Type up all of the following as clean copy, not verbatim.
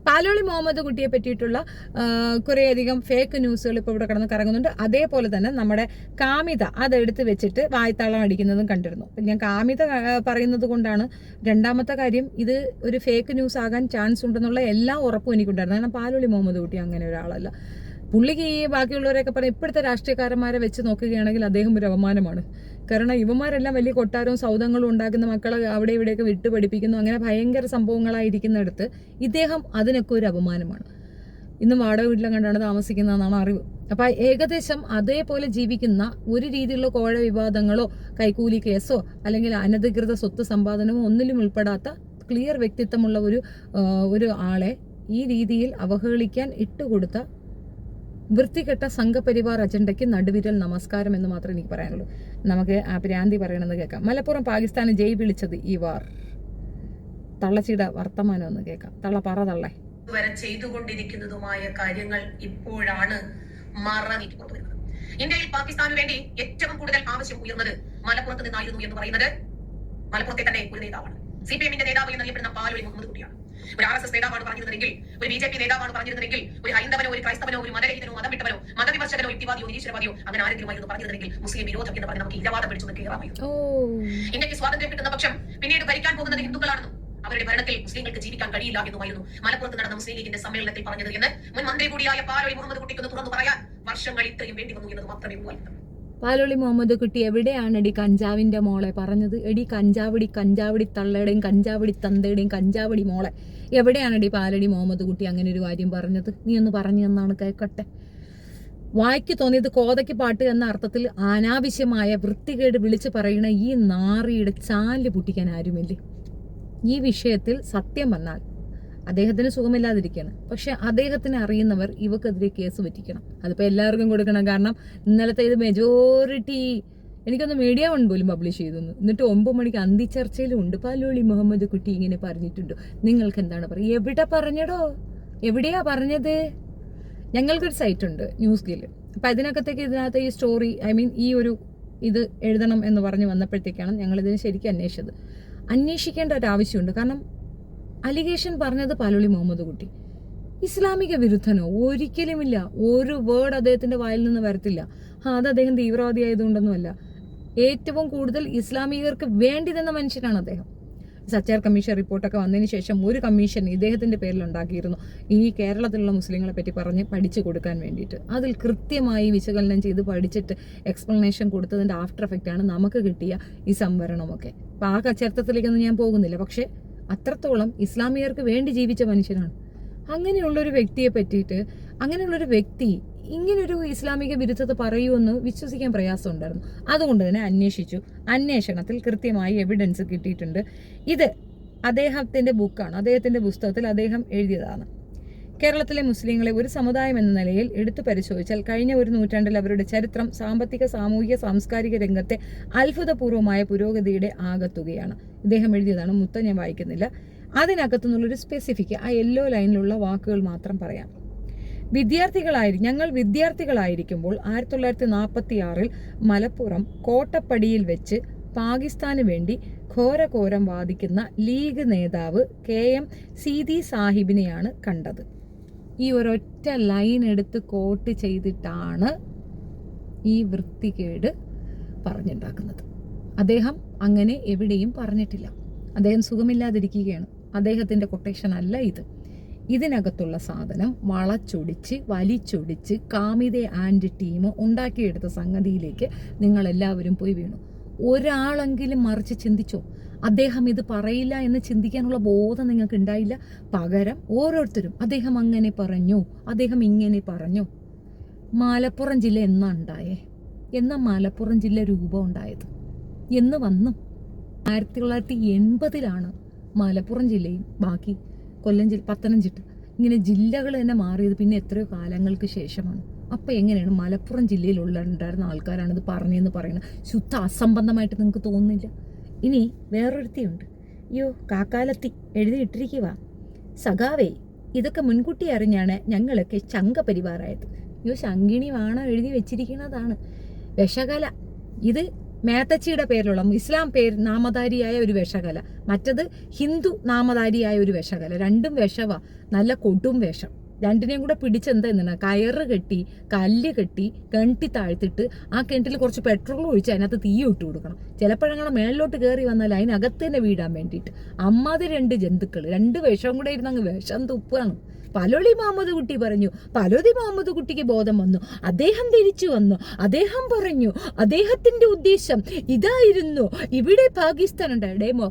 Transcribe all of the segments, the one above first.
പാലോളി മുഹമ്മദ് കുട്ടിയെ പറ്റിയിട്ടുള്ള കുറേയധികം ഫേക്ക് ന്യൂസുകൾ ഇപ്പോൾ ഇവിടെ കിടന്ന് കറങ്ങുന്നുണ്ട്. അതേപോലെ തന്നെ നമ്മുടെ കാമിത അതെടുത്ത് വെച്ചിട്ട് വായ്ത്താളം അടിക്കുന്നതും കണ്ടിരുന്നു. ഞാൻ കാമിത പറയുന്നത് കൊണ്ടാണ്. രണ്ടാമത്തെ കാര്യം, ഇത് ഒരു ഫേക്ക് ന്യൂസ് ആകാൻ ചാൻസ് ഉണ്ടെന്നുള്ള എല്ലാ ഉറപ്പും എനിക്കുണ്ടായിരുന്നു. കാരണം പാലോളി മുഹമ്മദ് കുട്ടി അങ്ങനെ ഒരാളല്ല. പുള്ളിക്ക് ഈ ബാക്കിയുള്ളവരെയൊക്കെ പറഞ്ഞാൽ ഇപ്പോഴത്തെ രാഷ്ട്രീയക്കാരന്മാരെ വെച്ച് നോക്കുകയാണെങ്കിൽ അദ്ദേഹം ഒരു അപമാനമാണ്. കാരണം ഇവന്മാരെല്ലാം വലിയ കൊട്ടാരവും സൗധങ്ങളും ഉണ്ടാക്കുന്ന മക്കളെ അവിടെ ഇവിടെയൊക്കെ വിട്ടു പഠിപ്പിക്കുന്നു. അങ്ങനെ ഭയങ്കര സംഭവങ്ങളായിരിക്കുന്നിടത്ത് ഇദ്ദേഹം അതിനൊക്കെ ഒരു അപമാനമാണ്. ഇന്ന് വാടക വീട്ടിലും കണ്ടാണ് താമസിക്കുന്നതെന്നാണ് അറിവ്. അപ്പം ഏകദേശം അതേപോലെ ജീവിക്കുന്ന ഒരു രീതിയിലുള്ള കോഴ വിവാദങ്ങളോ കൈക്കൂലി കേസോ അല്ലെങ്കിൽ അനധികൃത സ്വത്ത് സമ്പാദനമോ ഒന്നിലും ഉൾപ്പെടാത്ത ക്ലിയർ വ്യക്തിത്വമുള്ള ഒരു ആളെ ഈ രീതിയിൽ അവഹേളിക്കാൻ ഇട്ടുകൊടുത്ത വൃത്തികെട്ട സംഘപരിവാർ അജണ്ടയ്ക്ക് നടുവിരൽ നമസ്കാരം എന്ന് മാത്രമേ എനിക്ക് പറയാനുള്ളൂ. നമുക്ക് ആ പ്രാന്തി പറയണമെന്ന് കേൾക്കാം. മലപ്പുറം പാകിസ്ഥാന് ജയ് വിളിച്ചത് ഈ വാർ. തള്ളച്ചിട വർത്തമാനം ഒന്ന് കേൾക്കാം. തള്ളേ വരെ ചെയ്തുകൊണ്ടിരിക്കുന്നതുമായ കാര്യങ്ങൾ ഇപ്പോഴാണ് മറന്നിട്ടുകൊണ്ടുവരുന്നത്. ഇന്ത്യയിൽ പാകിസ്ഥാനു വേണ്ടി ഏറ്റവും കൂടുതൽ ആവശ്യം ഉയർന്നത് മലപ്പുറത്ത് നിന്നായിരുന്നു എന്ന് പറയുന്നത് മലപ്പുറത്തെ തന്നെ ഒരു നേതാവാണ്. CPM-ന്റെ നേതാവ് എന്നറിയപ്പെടുന്ന പാലോളി മുഹമ്മദ് കുട്ടിയാണ്. ഒരു RSS നേതാവാണ് പറഞ്ഞിരുന്നെങ്കിൽ, ഒരു BJP നേതാവാണ് പറഞ്ഞിരുന്നെങ്കിൽ, ഒരു ഹൈന്ദവനോ ഒരു ക്രൈസ്തവനോ ഒരു മതരഹിതനോ മതം വിട്ടവനോ മതവിമർശകനോ യുക്തിവാദിയോ നിരീശ്വരവാദിയോ അങ്ങനെ ആരെങ്കിലുമായിരുന്നു പറഞ്ഞിരുന്നെങ്കിൽ മുസ്ലിം വിരോധം എന്ന് പറഞ്ഞ് നമുക്ക് ഇരവാദം പിടിച്ചു കയറാമായിരുന്നു. ഇന്ത്യക്ക് സ്വാതന്ത്ര്യം കിട്ടുന്ന പക്ഷം പിന്നീട് ഭരിക്കാൻ പോകുന്നത് ഹിന്ദുക്കളാണെന്നും അവരുടെ ഭരണത്തിൽ മുസ്ലിങ്ങൾക്ക് ജീവിക്കാൻ കഴിയില്ല എന്നുമായിരുന്നു മലപ്പുറത്ത് നടന്ന മുസ്ലിം ലീഗിന്റെ സമ്മേളനത്തിൽ പറഞ്ഞത് എന്ന് മുൻ മന്ത്രി കൂടിയായ പാലോളി മുഹമ്മദ് കുട്ടിക്ക് തുറന്നു പറയാൻ വർഷങ്ങൾ ഇത്രയും വേണ്ടി വന്നു എന്നത് മാത്രമേ ഉള്ളൂ. പാലോളി മുഹമ്മദ് കുട്ടി എവിടെയാണ് എടി കഞ്ചാവിന്റെ മോളെ പറഞ്ഞത്? എടി കഞ്ചാവടി തള്ളയുടെയും കഞ്ചാവടി തന്തയുടെയും കഞ്ചാവടി മോളെ എവിടെയാണെടി പാലോളി മുഹമ്മദ് കുട്ടി അങ്ങനെ ഒരു കാര്യം പറഞ്ഞത്? നീ ഒന്ന് പറഞ്ഞു തന്നാണ് കേൾക്കട്ടെ. വായിക്ക് തോന്നിയത് കോതയ്ക്ക് പാട്ട് എന്ന അർത്ഥത്തിൽ അനാവശ്യമായ വൃത്തികേട് വിളിച്ചു പറയുന്ന ഈ നാറിയുടെ ചാല് പൊട്ടിക്കാൻ ആരുമില്ലേ? ഈ വിഷയത്തിൽ സത്യം പറഞ്ഞാൽ അദ്ദേഹത്തിന് സുഖമില്ലാതിരിക്കുകയാണ്. പക്ഷെ അദ്ദേഹത്തിന് അറിയുന്നവർ ഇവക്കെതിരെ കേസ് പറ്റിക്കണം. അതിപ്പോൾ എല്ലാവർക്കും കൊടുക്കണം. കാരണം ഇന്നലത്തെ ഇത് മെജോറിറ്റി എനിക്കൊന്ന് മീഡിയ വൺ പോലും പബ്ലിഷ് ചെയ്തു. എന്നിട്ട് 9 മണിക്ക് അന്തിച്ചർച്ചയിലും ഉണ്ട് പാലോളി മുഹമ്മദ് കുട്ടി ഇങ്ങനെ പറഞ്ഞിട്ടുണ്ട്. നിങ്ങൾക്ക് എന്താണ് പറയുക? എവിടെ പറഞ്ഞടോ? എവിടെയാ പറഞ്ഞത്? ഞങ്ങൾക്കൊരു സൈറ്റ് ഉണ്ട് ന്യൂസ് ഗിൽ. അപ്പം ഇതിനകത്ത് ഈ സ്റ്റോറി ഇത് എഴുതണം എന്ന് പറഞ്ഞ് വന്നപ്പോഴത്തേക്കാണ് ഞങ്ങളിതിന് ശരിക്കും അന്വേഷിക്കേണ്ട ഒരു ആവശ്യമുണ്ട്. കാരണം അലിഗേഷൻ പറഞ്ഞത് പാലോളി മുഹമ്മദ് കുട്ടി ഇസ്ലാമിക വിരുദ്ധനോ? ഒരിക്കലുമില്ല. ഒരു വേർഡ് അദ്ദേഹത്തിന്റെ വായിൽ നിന്ന് വരത്തില്ല. അത് അദ്ദേഹം തീവ്രവാദി ആയതുകൊണ്ടൊന്നുമല്ല. ഏറ്റവും കൂടുതൽ ഇസ്ലാമികർക്ക് വേണ്ടി നിന്ന മനുഷ്യനാണ് അദ്ദേഹം. സച്ചാർ കമ്മീഷൻ റിപ്പോർട്ടൊക്കെ വന്നതിന് ശേഷം ഒരു കമ്മീഷൻ ഇദ്ദേഹത്തിന്റെ പേരിൽ ഉണ്ടാക്കിയിരുന്നു ഈ കേരളത്തിലുള്ള മുസ്ലിങ്ങളെ പറ്റി പറഞ്ഞ് പഠിച്ചു കൊടുക്കാൻ വേണ്ടിയിട്ട്. അതിൽ കൃത്യമായി വിശകലനം ചെയ്ത് പഠിച്ചിട്ട് എക്സ്പ്ലനേഷൻ കൊടുത്തതിന്റെ ആഫ്റ്റർ എഫക്റ്റാണ് നമുക്ക് കിട്ടിയ ഈ സംവരണമൊക്കെ. അപ്പം ആ ചരിത്രത്തിലേക്കൊന്നും ഞാൻ പോകുന്നില്ല. പക്ഷെ അത്രത്തോളം ഇസ്ലാമിയർക്ക് വേണ്ടി ജീവിച്ച മനുഷ്യനാണ്. അങ്ങനെയുള്ളൊരു വ്യക്തിയെ പറ്റിയിട്ട് അങ്ങനെയുള്ളൊരു വ്യക്തി ഇങ്ങനൊരു ഇസ്ലാമിക വിരുദ്ധത പറയുമെന്ന് വിശ്വസിക്കാൻ പ്രയാസമുണ്ടായിരുന്നു. അതുകൊണ്ട് തന്നെ അന്വേഷണത്തിൽ കൃത്യമായി എവിഡൻസ് കിട്ടിയിട്ടുണ്ട്. ഇത് അദ്ദേഹത്തിന്റെ ബുക്കാണ്. അദ്ദേഹത്തിന്റെ പുസ്തകത്തിൽ അദ്ദേഹം എഴുതിയതാണ്. കേരളത്തിലെ മുസ്ലിങ്ങളെ ഒരു സമുദായം എന്ന നിലയിൽ എടുത്തു പരിശോധിച്ചാൽ കഴിഞ്ഞ ഒരു നൂറ്റാണ്ടിൽ അവരുടെ ചരിത്രം സാമ്പത്തിക സാമൂഹിക സാംസ്കാരിക രംഗത്തെ അത്ഭുതപൂർവമായ പുരോഗതിയുടെ ആകത്തുകയാണ്. ഇദ്ദേഹം എഴുതിയതാണ്. മൊത്തം ഞാൻ വായിക്കുന്നില്ല. അതിനകത്തുനിന്നുള്ളൊരു സ്പെസിഫിക് ആ യെല്ലോ ലൈനിലുള്ള വാക്കുകൾ മാത്രം പറയാം. ഞങ്ങൾ വിദ്യാർത്ഥികളായിരിക്കുമ്പോൾ 1946 മലപ്പുറം കോട്ടപ്പടിയിൽ വെച്ച് പാകിസ്ഥാന് വേണ്ടി ഘോരഘോരം വാദിക്കുന്ന ലീഗ് നേതാവ് KM സീതി സാഹിബിനെയാണ് കണ്ടത്. ഈ ഒരൊറ്റ ലൈൻ എടുത്ത് കോട്ട് ചെയ്തിട്ടാണ് ഈ വൃത്തികേട് പറഞ്ഞുണ്ടാക്കുന്നത്. അദ്ദേഹം അങ്ങനെ എവിടെയും പറഞ്ഞിട്ടില്ല. അദ്ദേഹം സുഖമില്ലാതിരിക്കുകയാണ്. അദ്ദേഹത്തിന്റെ കൊട്ടേഷൻ അല്ല ഇത്. ഇതിനകത്തുള്ള സാധനം വളച്ചൊടിച്ച് വലിച്ചൊടിച്ച് കാമിതെ ആൻഡ് ടീം ഉണ്ടാക്കിയെടുത്ത സംഗതിയിലേക്ക് നിങ്ങളെല്ലാവരും പോയി വീണു. ഒരാളെങ്കിലും മറിച്ച് ചിന്തിച്ചോ? അദ്ദേഹം ഇത് പറയില്ല എന്ന് ചിന്തിക്കാനുള്ള ബോധം നിങ്ങൾക്ക് ഉണ്ടായില്ല. പകരം ഓരോരുത്തരും അദ്ദേഹം അങ്ങനെ പറഞ്ഞു, അദ്ദേഹം ഇങ്ങനെ പറഞ്ഞു. മലപ്പുറം ജില്ല എന്നാ ഉണ്ടായേ? എന്നാ മലപ്പുറം ജില്ല രൂപം ഉണ്ടായത്? എന്ന് വന്നു 1980 മലപ്പുറം ജില്ലയും ബാക്കി കൊല്ലം ജില്ല, പത്തനംതിട്ട ഇങ്ങനെ ജില്ലകൾ തന്നെ മാറിയത് പിന്നെ എത്രയോ കാലങ്ങൾക്ക് ശേഷമാണ്. അപ്പം എങ്ങനെയാണ് മലപ്പുറം ജില്ലയിലുണ്ടായിരുന്ന ആൾക്കാരാണിത് പറഞ്ഞതെന്ന് പറയുന്നത്? ശുദ്ധ അസംബന്ധമായിട്ട് നിങ്ങൾക്ക് തോന്നുന്നില്ല? ഇനി വേറൊരുത്തിയുണ്ട്. കാക്കാലത്തി എഴുതിയിട്ടിരിക്കുക, സഖാവേ ഇതൊക്കെ മുൻകൂട്ടി അറിഞ്ഞാണ് ഞങ്ങളൊക്കെ ശംഖപരിവാറായത്. ശങ്കിണി വാണം എഴുതി വെച്ചിരിക്കുന്നതാണ്. വിഷകല ഇത് മേത്തച്ചിയുടെ പേരിലുള്ള ഇസ്ലാം പേര് നാമധാരിയായ ഒരു വിഷകല, മറ്റത് ഹിന്ദു നാമധാരിയായ ഒരു വിഷകല. രണ്ടും വിഷവാ, നല്ല കൊടും വിഷം. രണ്ടിനെയും കൂടെ പിടിച്ചെന്താ, കയറ് കെട്ടി കല്ല് കെട്ടി കിണറ്റി താഴ്ത്തിട്ട് ആ കിണറ്റിൽ കുറച്ച് പെട്രോൾ ഒഴിച്ച് അതിനകത്ത് തീ ഇട്ട് കൊടുക്കണം. ചിലപ്പോഴങ്ങനെ മേളിലോട്ട് കയറി വന്നാൽ അതിനകത്ത് തന്നെ വീടാൻ വേണ്ടിയിട്ട്. അമ്മാതി രണ്ട് ജന്തുക്കൾ, രണ്ട് വിഷം കൂടെ ഇരുന്ന് അങ്ങ് വിഷം തുപ്പാണ്. പലോളി മുഹമ്മദ് കുട്ടി പറഞ്ഞു, പലോതി മുഹമ്മദ് കുട്ടിക്ക് ബോധം വന്നു, അദ്ദേഹം തിരിച്ചു വന്നു, അദ്ദേഹം പറഞ്ഞു അദ്ദേഹത്തിന്റെ ഉദ്ദേശം ഇതായിരുന്നു, ഇവിടെ പാകിസ്ഥാൻ ഉണ്ടായിടേമോ.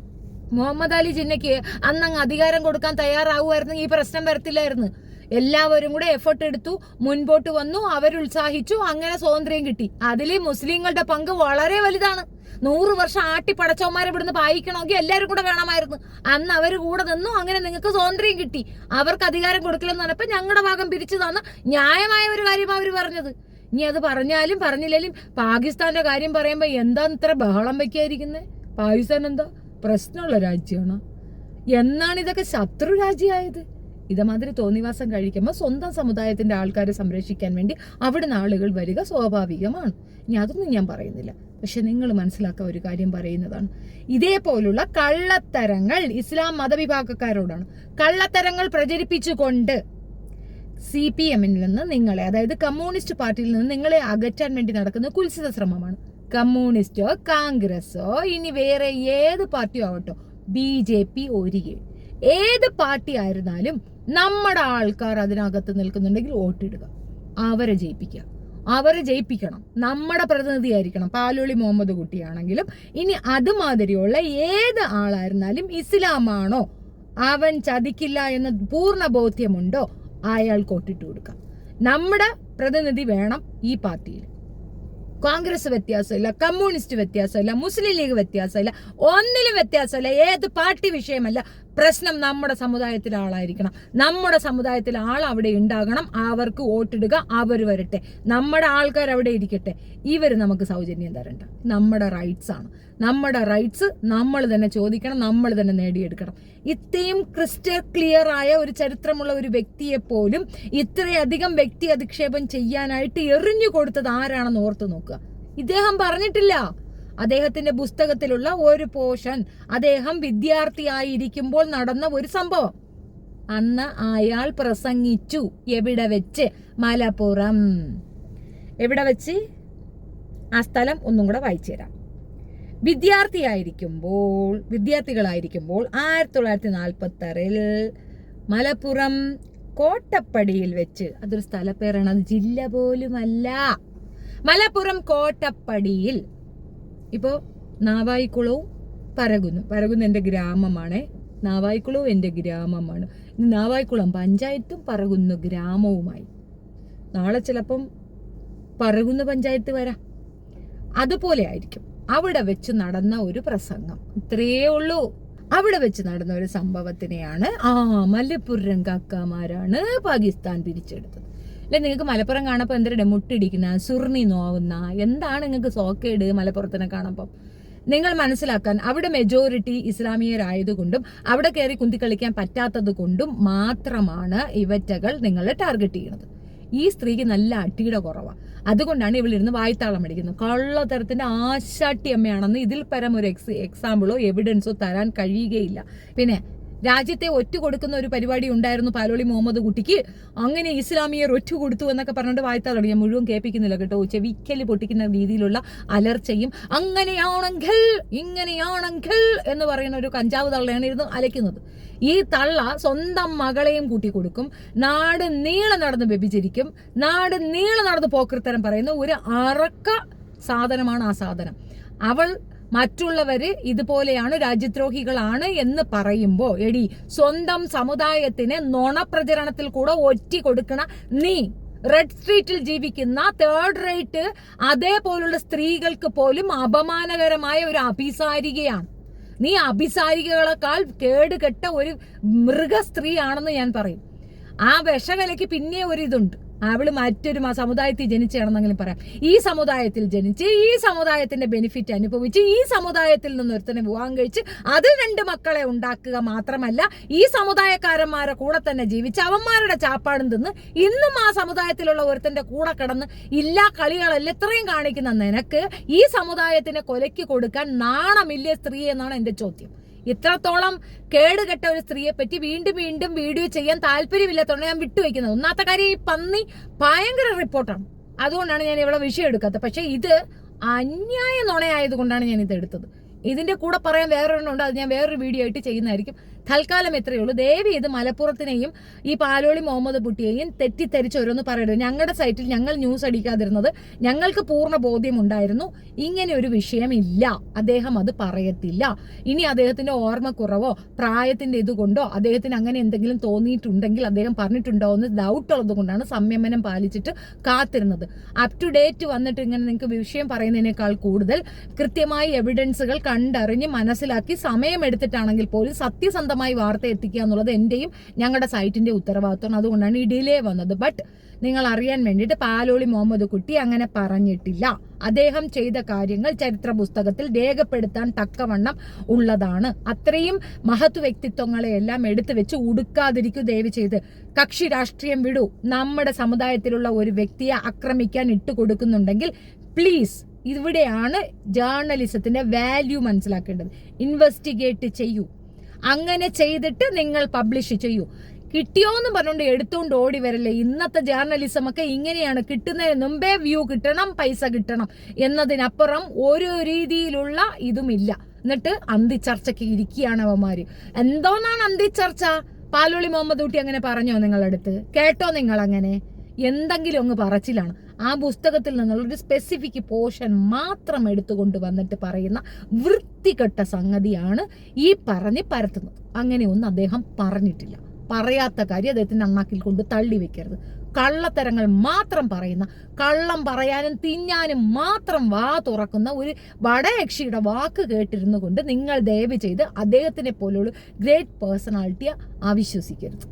മുഹമ്മദ് അലി ജിന്നയ്ക്ക് അന്നങ്ങ് അധികാരം കൊടുക്കാൻ തയ്യാറാവുമായിരുന്നെങ്കിൽ ഈ പ്രശ്നം വരത്തില്ലായിരുന്നു. എല്ലാവരും കൂടെ എഫേർട്ട് എടുത്തു, മുൻപോട്ട് വന്നു, അവരുത്സാഹിച്ചു, അങ്ങനെ സ്വാതന്ത്ര്യം കിട്ടി. അതിൽ മുസ്ലിങ്ങളുടെ പങ്ക് വളരെ വലുതാണ്. 100 വർഷം ആട്ടിപ്പടച്ചവന്മാരെ ഇവിടുന്ന് പായിക്കണമെങ്കിൽ എല്ലാവരും കൂടെ വേണമായിരുന്നു. അന്ന് അവർ കൂടെ നിന്നു, അങ്ങനെ നിങ്ങൾക്ക് സ്വാതന്ത്ര്യം കിട്ടി. അവർക്ക് അധികാരം കൊടുക്കില്ലെന്ന് പറഞ്ഞപ്പോൾ ഞങ്ങളുടെ ഭാഗം പിരിച്ചു തന്ന ന്യായമായ ഒരു കാര്യം അവർ പറഞ്ഞത്. ഇനി അത് പറഞ്ഞാലും പറഞ്ഞില്ലെങ്കിലും പാകിസ്ഥാന്റെ കാര്യം പറയുമ്പോൾ എന്താ ഇത്ര ബഹളം വയ്ക്കാതിരിക്കുന്നത്? പാകിസ്ഥാൻ എന്താ പ്രശ്നമുള്ള രാജ്യമാണ്? എന്നാണ് ഇതൊക്കെ ശത്രു രാജ്യമായത്? ഇതേമാതിരി തോന്നിവാസം കഴിക്കുമ്പോൾ സ്വന്തം സമുദായത്തിന്റെ ആൾക്കാരെ സംരക്ഷിക്കാൻ വേണ്ടി അവിടുന്ന് ആളുകൾ വരിക സ്വാഭാവികമാണ്. ഇനി അതൊന്നും ഞാൻ പറയുന്നില്ല, പക്ഷെ നിങ്ങൾ മനസ്സിലാക്കാൻ ഒരു കാര്യം പറയുന്നതാണ്. ഇതേപോലുള്ള കള്ളത്തരങ്ങൾ ഇസ്ലാം മതവിഭാഗക്കാരോടാണ്. കള്ളത്തരങ്ങൾ പ്രചരിപ്പിച്ചുകൊണ്ട് CPM-ൽ നിന്ന് നിങ്ങളെ, അതായത് കമ്മ്യൂണിസ്റ്റ് പാർട്ടിയിൽ നിന്ന് നിങ്ങളെ അകറ്റാൻ വേണ്ടി നടക്കുന്ന കുൽസിത ശ്രമമാണ്. കമ്മ്യൂണിസ്റ്റോ കോൺഗ്രസോ ഇനി വേറെ ഏത് പാർട്ടിയോ ആവട്ടോ, BJP ഒരികെ ഏത് പാർട്ടി ആയിരുന്നാലും നമ്മുടെ ആൾക്കാർ അതിനകത്ത് നിൽക്കുന്നുണ്ടെങ്കിൽ വോട്ടിടുക, അവരെ ജയിപ്പിക്കുക, അവരെ ജയിപ്പിക്കണം. നമ്മുടെ പ്രതിനിധിയായിരിക്കണം. പാലോളി മുഹമ്മദ് കുട്ടിയാണെങ്കിലും ഇനി അതുമാതിരിയുള്ള ഏത് ആളായിരുന്നാലും ഇസ്ലാമാണോ അവൻ ചതിക്കില്ല എന്ന് പൂർണ്ണ ബോധ്യമുണ്ടോ അയാൾക്ക് വോട്ടിട്ട് കൊടുക്കാം. നമ്മുടെ പ്രതിനിധി വേണം ഈ പാർട്ടിയിൽ. കോൺഗ്രസ് വ്യത്യാസമില്ല, കമ്മ്യൂണിസ്റ്റ് വ്യത്യാസമില്ല, മുസ്ലിം ലീഗ് വ്യത്യാസമില്ല, ഒന്നിലും വ്യത്യാസമില്ല. ഏത് പാർട്ടി വിഷയമല്ല, പ്രശ്നം നമ്മുടെ സമുദായത്തിലെ ആളായിരിക്കണം. നമ്മുടെ സമുദായത്തിലെ ആൾ അവിടെ ഉണ്ടാകണം, അവർക്ക് വോട്ടിടുക, അവർ വരട്ടെ, നമ്മുടെ ആൾക്കാർ അവിടെ ഇരിക്കട്ടെ. ഇവർ നമുക്ക് സൗജന്യം തരണ്ട. നമ്മുടെ റൈറ്റ്സ് ആണ്. നമ്മുടെ റൈറ്റ്സ് നമ്മൾ തന്നെ ചോദിക്കണം, നമ്മൾ തന്നെ നേടിയെടുക്കണം. ഇത്രയും ക്രിസ്റ്റൽ ക്ലിയർ ആയ ഒരു ചരിത്രമുള്ള ഒരു വ്യക്തിയെ പോലും ഇത്രയധികം വ്യക്തി അധിക്ഷേപം ചെയ്യാനായിട്ട് എറിഞ്ഞു കൊടുത്തത് ആരാണെന്ന് ഓർത്തു നോക്കുക. ഇദ്ദേഹം പറഞ്ഞിട്ടില്ല. അദ്ദേഹത്തിന്റെ പുസ്തകത്തിലുള്ള ഒരു പോർഷൻ, അദ്ദേഹം വിദ്യാർത്ഥിയായിരിക്കുമ്പോൾ നടന്ന ഒരു സംഭവം. അന്ന് അയാൾ പ്രസംഗിച്ചു. എവിടെ വെച്ച്? മലപ്പുറം. എവിടെ വെച്ച്? ആ സ്ഥലം ഒന്നും കൂടെ വായിച്ചു തരാം. വിദ്യാർത്ഥികളായിരിക്കുമ്പോൾ 1946 മലപ്പുറം കോട്ടപ്പടിയിൽ വെച്ച്, അതൊരു സ്ഥലപ്പേരാണ്, അത് ജില്ല പോലുമല്ല. മലപ്പുറം കോട്ടപ്പടിയിൽ. ഇപ്പോൾ നാവായിക്കുളവും പറകുന്നു എൻ്റെ ഗ്രാമമാണ്. നാവായിക്കുളവും എൻ്റെ ഗ്രാമമാണ്. നാവായിക്കുളം പഞ്ചായത്തും പറകുന്നു ഗ്രാമവുമായി. നാളെ ചിലപ്പം പറകുന്ന പഞ്ചായത്ത് വരാം. അതുപോലെ ആയിരിക്കും. അവിടെ വെച്ച് നടന്ന ഒരു പ്രസംഗം, ഇത്രയേ ഉള്ളൂ. അവിടെ വെച്ച് നടന്ന ഒരു സംഭവത്തിനെയാണ് മലപ്പുറം കാക്കാമാരാണ് പാകിസ്ഥാൻ പിരിച്ചെടുത്തത്. അല്ലെ, നിങ്ങൾക്ക് മലപ്പുറം കാണപ്പോൾ എന്തിനാ മുട്ടിടിക്കുന്ന, സുർണി നോവുന്ന, എന്താണ് നിങ്ങൾക്ക് സോക്കേട് മലപ്പുറത്തിനെ കാണുമ്പം? നിങ്ങൾ മനസ്സിലാക്കാൻ, അവിടെ മെജോറിറ്റി ഇസ്ലാമിയരായതുകൊണ്ടും അവിടെ കയറി കുന്തിക്കളിക്കാൻ പറ്റാത്തത് കൊണ്ടും മാത്രമാണ് ഇവറ്റകൾ നിങ്ങളെ ടാർഗറ്റ് ചെയ്യുന്നത്. ഈ സ്ത്രീക്ക് നല്ല അടിയുടെ കുറവാണ്. അതുകൊണ്ടാണ് ഇവളിരുന്ന് വായ്ത്താളം അടിക്കുന്നത്. കള്ളത്തരത്തിന്റെ ആശാട്ടി അമ്മയാണെന്ന് ഇതിൽ പരം ഒരു എക്സാമ്പിളോ എവിഡൻസോ തരാൻ കഴിയുകയില്ല. പിന്നെ രാജ്യത്തെ ഒറ്റ കൊടുക്കുന്ന ഒരു പരിപാടി ഉണ്ടായിരുന്നു പാലോളി മുഹമ്മദ് കുട്ടിക്ക്. അങ്ങനെ ഇസ്ലാമിയർ ഒറ്റ കൊടുത്തു എന്നൊക്കെ പറഞ്ഞിട്ട് വായ്ത്താളം. ഞാൻ മുഴുവൻ കേൾപ്പിക്കുന്നില്ല കേട്ടോ, ചെവിക്കല് പൊട്ടിക്കുന്ന രീതിയിലുള്ള അലർച്ചയും അങ്ങനെയാണെങ്കിൽ ഇങ്ങനെയാണെങ്കിൽ എന്ന് പറയുന്ന ഒരു കഞ്ചാവ് തള്ളയാണ് ഇരുന്ന് അലയ്ക്കുന്നത്. ഈ തള്ള സ്വന്തം മകളെയും കൂട്ടി കൊടുക്കും, നാട് നീളെ നടന്ന് വ്യഭിചരിക്കും, നാട് നീളെ നടന്ന് പോക്കൃത്തരം പറയുന്ന ഒരു അറക്ക സാധനമാണ് ആ സാധനം. അവൾ മറ്റുള്ളവര് ഇതുപോലെയാണ്, രാജ്യദ്രോഹികളാണ് എന്ന് പറയുമ്പോൾ, എടി സ്വന്തം സമുദായത്തിന് നുണപ്രചരണത്തിൽ കൂടെ ഒറ്റി കൊടുക്കണ നീ, റെഡ് സ്ട്രീറ്റിൽ ജീവിക്കുന്ന തേർഡ് റേറ്റ് അതേപോലുള്ള സ്ത്രീകൾക്ക് പോലും അപമാനകരമായ ഒരു അഭിസാരികയാണ്. നീ അഭിസാരികകളെക്കാൾ കേടുകെട്ട ഒരു മൃഗ സ്ത്രീ ആണെന്ന് ഞാൻ പറയും. ആ വിഷകലയ്ക്ക് പിന്നെ ഒരിതുണ്ട്. അവള് മറ്റൊരു സമുദായത്തിൽ ജനിച്ചാണെന്നെങ്കിലും പറയാം. ഈ സമുദായത്തിൽ ജനിച്ച് ഈ സമുദായത്തിന്റെ ബെനിഫിറ്റ് അനുഭവിച്ച് ഈ സമുദായത്തിൽ നിന്ന് ഒരുത്തനെ വിവാഹം കഴിച്ച് അത് 2 മക്കളെ ഉണ്ടാക്കുക മാത്രമല്ല ഈ സമുദായക്കാരന്മാരെ കൂടെ തന്നെ ജീവിച്ച് അവന്മാരുടെ ചാപ്പാടും തിന്ന് ഇന്നും ആ സമുദായത്തിലുള്ള ഒരുത്തന്റെ കൂടെ കിടന്ന് ഇല്ലാ കളികളെല്ലാം ഇത്രയും കാണിക്കുന്ന നിനക്ക് ഈ സമുദായത്തിനെ കൊലയ്ക്ക് കൊടുക്കാൻ നാണമില്ലേ സ്ത്രീ എന്നാണ് എന്റെ ചോദ്യം. ഇത്രത്തോളം കേടുകെട്ട ഒരു സ്ത്രീയെ പറ്റി വീണ്ടും വീണ്ടും വീഡിയോ ചെയ്യാൻ താല്പര്യമില്ലാത്തതുകൊണ്ട് ഞാൻ വിട്ടുവെക്കുന്നത്. ഒന്നാമത്തെ കാര്യം, ഈ പന്നി ഭയങ്കര റിപ്പോർട്ടാണ്, അതുകൊണ്ടാണ് ഞാൻ ഇവിടെ വിഷയം എടുക്കാത്തത്. പക്ഷെ ഇത് അന്യായ നുണയായതുകൊണ്ടാണ് ഞാൻ ഇത് എടുത്തത്. ഇതിന്റെ കൂടെ പറയാൻ വേറൊരെണ്ണമുണ്ട്, അത് ഞാൻ വേറൊരു വീഡിയോ ആയിട്ട് ചെയ്യുന്നതായിരിക്കും. തൽക്കാലം എത്രയേ ഉള്ളൂ. ദേവി ഇത് മലപ്പുറത്തിനെയും ഈ പാലോളി മുഹമ്മദ് കുട്ടിയെയും തെറ്റിദ്ധരിച്ച് ഓരോന്ന് പറയരുത്. ഞങ്ങളുടെ സൈറ്റിൽ ഞങ്ങൾ ന്യൂസ് അടിക്കാതിരുന്നത് ഞങ്ങൾക്ക് പൂർണ്ണ ബോധ്യമുണ്ടായിരുന്നു ഇങ്ങനെ ഒരു വിഷയമില്ല, അദ്ദേഹം അത് പറയത്തില്ല. ഇനി അദ്ദേഹത്തിന്റെ ഓർമ്മക്കുറവോ പ്രായത്തിന്റെ ഇതുകൊണ്ടോ അദ്ദേഹത്തിന് അങ്ങനെ എന്തെങ്കിലും തോന്നിയിട്ടുണ്ടെങ്കിൽ അദ്ദേഹം പറഞ്ഞിട്ടുണ്ടോ എന്ന് ഡൗട്ട് ഉള്ളത് കൊണ്ടാണ് സംയമനം പാലിച്ചിട്ട് കാത്തിരുന്നത്. അപ് ടു ഡേറ്റ് വന്നിട്ട് ഇങ്ങനെ നിങ്ങൾക്ക് വിഷയം പറയുന്നതിനേക്കാൾ കൂടുതൽ കൃത്യമായി എവിഡൻസുകൾ കണ്ടറിഞ്ഞ് മനസ്സിലാക്കി സമയമെടുത്തിട്ടാണെങ്കിൽ പോലും സത്യസന്ധമായി വാർത്ത എത്തിക്കുക എന്നുള്ളത് എന്റെയും ഞങ്ങളുടെ സൈറ്റിന്റെ ഉത്തരവാദിത്വം. അതുകൊണ്ടാണ് ഈ ഡിലേ വന്നത്. ബട്ട് നിങ്ങൾ അറിയാൻ വേണ്ടിയിട്ട് പാലോളി മുഹമ്മദ് കുട്ടി അങ്ങനെ പറഞ്ഞിട്ടില്ല. അദ്ദേഹം ചെയ്ത കാര്യങ്ങൾ ചരിത്ര പുസ്തകത്തിൽ രേഖപ്പെടുത്താൻ തക്കവണ്ണം ഉള്ളതാണ്. അത്രയും മഹത്വ വ്യക്തിത്വങ്ങളെയെല്ലാം എടുത്തു വെച്ച് ഉടുക്കാതിരിക്കൂ ദയവ് ചെയ്ത്. കക്ഷി രാഷ്ട്രീയം വിടൂ. നമ്മുടെ സമുദായത്തിലുള്ള ഒരു വ്യക്തിയെ ആക്രമിക്കാൻ ഇട്ടുകൊടുക്കുന്നുണ്ടെങ്കിൽ പ്ലീസ്, ഇവിടെയാണ് ജേർണലിസത്തിന്റെ വാല്യൂ മനസ്സിലാക്കേണ്ടത്. ഇൻവെസ്റ്റിഗേറ്റ് ചെയ്യൂ. അങ്ങനെ ചെയ്തിട്ട് നിങ്ങൾ പബ്ലിഷ് ചെയ്യൂ. കിട്ടിയോന്ന് പറഞ്ഞുകൊണ്ട് എടുത്തുകൊണ്ട് ഓടി വരല്ലേ. ഇന്നത്തെ ജേർണലിസം ഒക്കെ ഇങ്ങനെയാണ്. കിട്ടുന്നതിന് മുമ്പേ വ്യൂ കിട്ടണം, പൈസ കിട്ടണം എന്നതിനപ്പുറം ഒരു രീതിയിലുള്ള ഇതുമില്ല. എന്നിട്ട് അന്തിച്ചർച്ചയ്ക്ക് ഇരിക്കുകയാണ് അവന്മാര്. എന്തോന്നാണ് അന്തിച്ചർച്ച? പാലോളി മുഹമ്മദ് കുട്ടി അങ്ങനെ പറഞ്ഞോ നിങ്ങളടുത്ത്? കേട്ടോ നിങ്ങൾ? അങ്ങനെ എന്തെങ്കിലും അങ്ങ് പറച്ചിലാണ്. ആ പുസ്തകത്തിൽ നിന്നുള്ള ഒരു സ്പെസിഫിക് പോർഷൻ മാത്രം എടുത്തുകൊണ്ട് വന്നിട്ട് പറയുന്ന വൃത്തികെട്ട സംഗതിയാണ് ഈ പറഞ്ഞ് പരത്തുന്നത്. അങ്ങനെയൊന്നും അദ്ദേഹം പറഞ്ഞിട്ടില്ല. പറയാത്ത കാര്യം അദ്ദേഹത്തിന്റെ അണ്ണാക്കിൽ കൊണ്ട് തള്ളി വെക്കരുത്. കള്ളത്തരങ്ങൾ മാത്രം പറയുന്ന, കള്ളം പറയാനും തിന്നാനും മാത്രം വാ തുറക്കുന്ന ഒരു വടയക്ഷിയുടെ വാക്ക് കേട്ടിരുന്നു കൊണ്ട് നിങ്ങൾ ദയവ് ചെയ്ത് അദ്ദേഹത്തിനെ പോലുള്ള ഗ്രേറ്റ് പേഴ്സണാലിറ്റിയെ അവിശ്വസിക്കരുത്.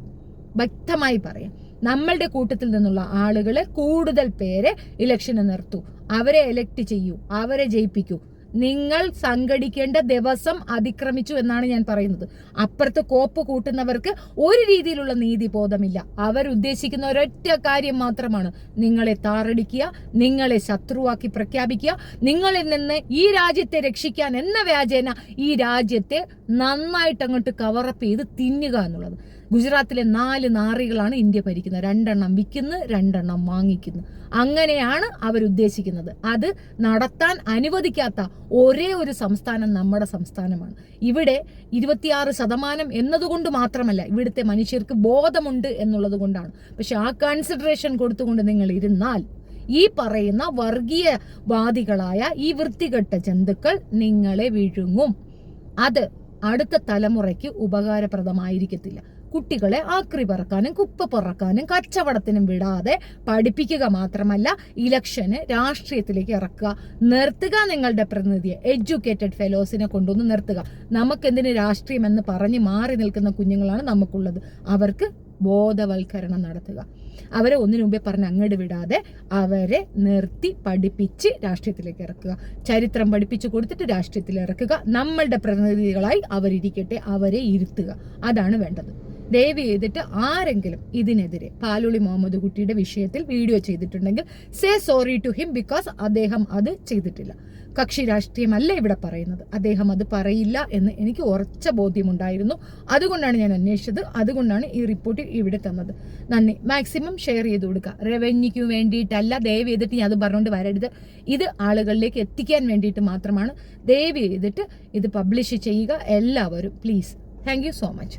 വ്യക്തമായി പറയാം. നമ്മളുടെ കൂട്ടത്തിൽ നിന്നുള്ള ആളുകളെ കൂടുതൽ പേരെ ഇലക്ഷന് നിർത്തൂ, അവരെ എലക്ട് ചെയ്യൂ, അവരെ ജയിപ്പിക്കൂ. നിങ്ങൾ സംഘടിക്കേണ്ട ദിവസം അതിക്രമിച്ചു എന്നാണ് ഞാൻ പറയുന്നത്. അപ്പുറത്ത് കോപ്പ് കൂട്ടുന്നവർക്ക് ഒരു രീതിയിലുള്ള നീതിബോധമില്ല. അവരുദ്ദേശിക്കുന്ന ഒരൊറ്റ കാര്യം മാത്രമാണ് നിങ്ങളെ താറടിക്കുക, നിങ്ങളെ ശത്രുവാക്കി പ്രഖ്യാപിക്കുക, നിങ്ങളിൽ നിന്ന് ഈ രാജ്യത്തെ രക്ഷിക്കാൻ എന്ന വ്യാജേന ഈ രാജ്യത്തെ നന്നായിട്ട് അങ്ങോട്ട് കവറപ്പ് ചെയ്ത് തിന്നുക എന്നുള്ളത്. ഗുജറാത്തിലെ 4 നാറികളാണ് ഇന്ത്യ ഭരിക്കുന്നത്. 2 വിൽക്കുന്നു, 2 വാങ്ങിക്കുന്നു. അങ്ങനെയാണ് അവരുദ്ദേശിക്കുന്നത്. അത് നടത്താൻ അനുവദിക്കാത്ത ഒരേ ഒരു സംസ്ഥാനം നമ്മുടെ സംസ്ഥാനമാണ്. ഇവിടെ 26% എന്നതുകൊണ്ട് മാത്രമല്ല, ഇവിടുത്തെ മനുഷ്യർക്ക് ബോധമുണ്ട് എന്നുള്ളത് കൊണ്ടാണ്. പക്ഷെ ആ കൺസിഡറേഷൻ കൊടുത്തുകൊണ്ട് നിങ്ങൾ ഇരുന്നാൽ ഈ പറയുന്ന വർഗീയവാദികളായ ഈ വൃത്തികെട്ട ജന്തുക്കൾ നിങ്ങളെ വിഴുങ്ങും. അത് അടുത്ത തലമുറയ്ക്ക് ഉപകാരപ്രദമായിരിക്കത്തില്ല. കുട്ടികളെ ആക്രി പറക്കാനും കുപ്പ പറക്കാനും കച്ചവടത്തിനും വിടാതെ പഠിപ്പിക്കുക മാത്രമല്ല, ഇലക്ഷന് രാഷ്ട്രീയത്തിലേക്ക് ഇറക്കുക. നിർത്തുക നിങ്ങളുടെ പ്രതിനിധിയെ. എഡ്യൂക്കേറ്റഡ് ഫെലോസിനെ കൊണ്ടുവന്ന് നിർത്തുക. നമുക്കെന്തിന് രാഷ്ട്രീയം എന്ന് പറഞ്ഞ് മാറി നിൽക്കുന്ന കുഞ്ഞുങ്ങളാണ് നമുക്കുള്ളത്. അവർക്ക് ബോധവൽക്കരണം നടത്തുക. അവരെ ഒന്നിനു മുമ്പേ പറഞ്ഞ് അങ്ങോട്ട് വിടാതെ അവരെ നിർത്തി പഠിപ്പിച്ച് രാഷ്ട്രീയത്തിലേക്ക് ഇറക്കുക. ചരിത്രം പഠിപ്പിച്ചു കൊടുത്തിട്ട് രാഷ്ട്രീയത്തിൽ ഇറക്കുക. നമ്മളുടെ പ്രതിനിധികളായി അവരിരിക്കട്ടെ, അവരെ ഇരുത്തുക. അതാണ് വേണ്ടത്. ദയവ് ചെയ്തിട്ട് ആരെങ്കിലും ഇതിനെതിരെ പാലോളി മുഹമ്മദ് കുട്ടിയുടെ വിഷയത്തിൽ വീഡിയോ ചെയ്തിട്ടുണ്ടെങ്കിൽ say sorry to him, because അദ്ദേഹം അത് ചെയ്തിട്ടില്ല. കക്ഷി രാഷ്ട്രീയമല്ല ഇവിടെ പറയുന്നത്. അദ്ദേഹം അത് പറയില്ല എന്ന് എനിക്ക് ഉറച്ച ബോധ്യമുണ്ടായിരുന്നു. അതുകൊണ്ടാണ് ഞാൻ അന്വേഷിച്ചത്. അതുകൊണ്ടാണ് ഈ റിപ്പോർട്ട് ഇവിടെ തന്നത്. നന്ദി. മാക്സിമം ഷെയർ ചെയ്ത് കൊടുക്കുക. റവന്യൂക്ക് വേണ്ടിയിട്ടല്ല, ദയവ് ചെയ്തിട്ട് ഞാൻ അത് പറഞ്ഞുകൊണ്ട് വരരുത്. ഇത് ആളുകളിലേക്ക് എത്തിക്കാൻ വേണ്ടിയിട്ട് മാത്രമാണ്. ദയവ് ചെയ്തിട്ട് ഇത് പബ്ലിഷ് ചെയ്യുക എല്ലാവരും, please. Thank you so much.